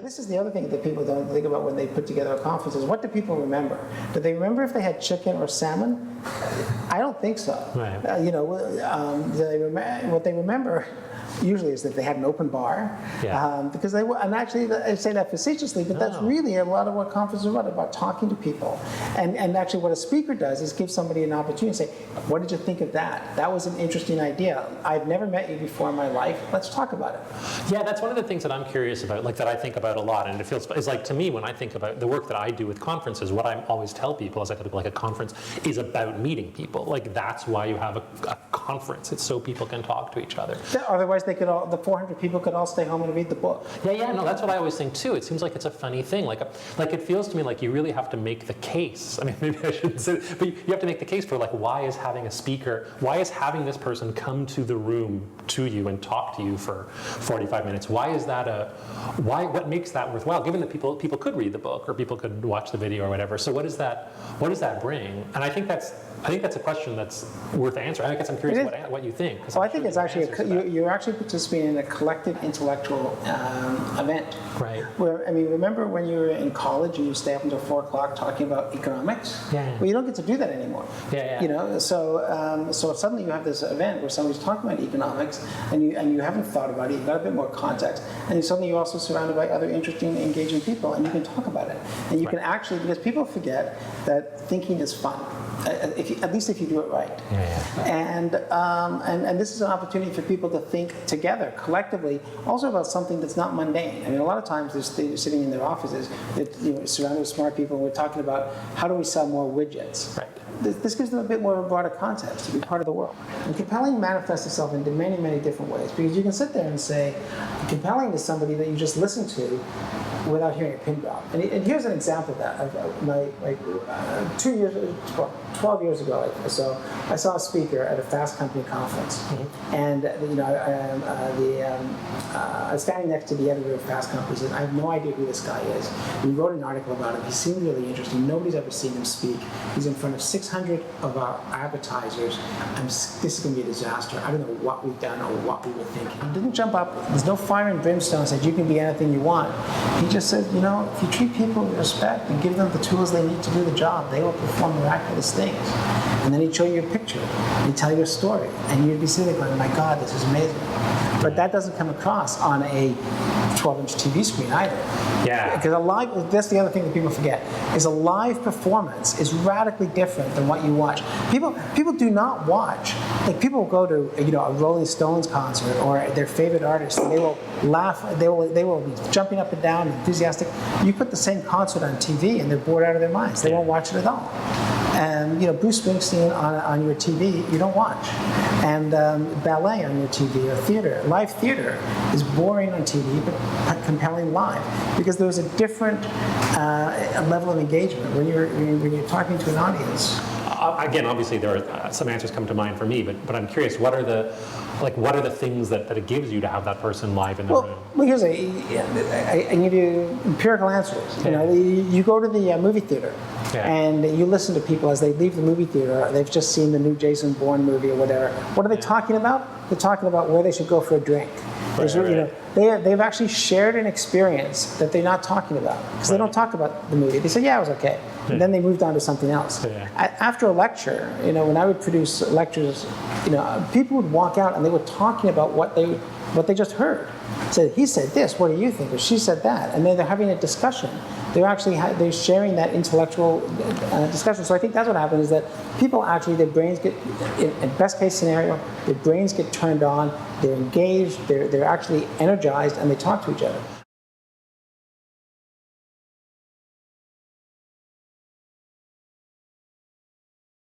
This is the other thing that people don't think about when they put together a conference is what do people remember? Do they remember if they had chicken or salmon? I don't think so. Right. What they remember usually is that they had an open bar, because they were, and actually I say that facetiously, but that's really a lot of what conferences are about talking to people. And actually what a speaker does is give somebody an opportunity to say, what did you think of that? That was an interesting idea. I've never met you before in my life. Let's talk about it. Yeah, that's one of the things that I'm curious about, like that I think about a lot, and it feels, it's like to me when I think about the work that I do with conferences, what I always tell people is like a conference is about meeting people. Like that's why you have a conference. It's so people can talk to each other. Otherwise they could all, the 400 people could all stay home and read the book. Yeah, no, that's what I always think too. It seems like it's a funny thing. Like it feels to me like you really have to make the case. I mean, maybe I shouldn't say it, but you have to make the case for like, why is having a speaker, why is having this person come to the room to you and talk to you for 45 minutes? Why is that what makes that worthwhile, given that people could read the book or people could watch the video or whatever. So what does that bring? And I think that's a question that's worth answering. I guess I'm curious what you think. Well, I think it's actually you're actually participating in a collective intellectual event. Right. Where, I mean, remember when you were in college and you stay up until 4 o'clock talking about economics? Yeah. Well, you don't get to do that anymore. Yeah. You know, so suddenly you have this event where somebody's talking about economics and you haven't thought about it. You've got a bit more context, and suddenly you're also surrounded by other interesting, engaging people, and you can talk about it. And you can actually, because people forget that thinking is fun. At least if you do it right. And this is an opportunity for people to think together, collectively, also about something that's not mundane. I mean, a lot of times they're sitting in their offices, surrounded with smart people, and we're talking about how do we sell more widgets. Right. This gives them a bit more of a broader context to be part of the world. And compelling manifests itself in many, many different ways, because you can sit there and say, compelling to somebody that you just listened to without hearing a pin drop. And here's an example of that. 12 years ago, so I saw a speaker at a Fast Company conference, and I was standing next to the editor of Fast Company. He said, "I have no idea who this guy is." We wrote an article about him. He seemed really interesting. Nobody's ever seen him speak. He's in front of 600 of our advertisers. This is going to be a disaster. I don't know what we've done or what we were thinking. He didn't jump up. There's no fire and brimstone and said, "You can be anything you want." He just said, if you treat people with respect and give them the tools they need to do the job, they will perform miraculous things. And then he'd show you a picture, and he'd tell you a story, and you'd be sitting there going, "Oh my God, this is amazing." But that doesn't come across on a 12-inch TV screen either. Yeah. Because that's the other thing that people forget, is a live performance is radically different than what you watch. People do not watch. Like, people will go to a Rolling Stones concert or their favorite artist, and they will laugh, they will be jumping up and down, enthusiastic. You put the same concert on TV and they're bored out of their minds. They won't watch it at all. And Bruce Springsteen on your TV, you don't watch. And ballet on your TV, or live theater is boring on TV but compelling live, because there's a different level of engagement when you're talking to an audience. Again, obviously there are some answers come to mind for me, but I'm curious, what are the things that it gives you to have that person live in the room? Well, here's I can give you empirical answers. You go to the movie theater, and you listen to people as they leave the movie theater. They've just seen the new Jason Bourne movie or whatever. What are they talking about? They're talking about where they should go for a drink. They've actually shared an experience that they're not talking about, because they don't talk about the movie. They say, "Yeah, it was okay," and then they moved on to something else. After a lecture, when I would produce lectures, people would walk out and they were talking about what they just heard. So he said this, what do you think? Or she said that, and then they're having a discussion. They're sharing that intellectual discussion. So I think that's what happened, is that people actually, their brains get, in best case scenario, their brains get turned on, they're engaged, they're actually energized, and they talk to each other.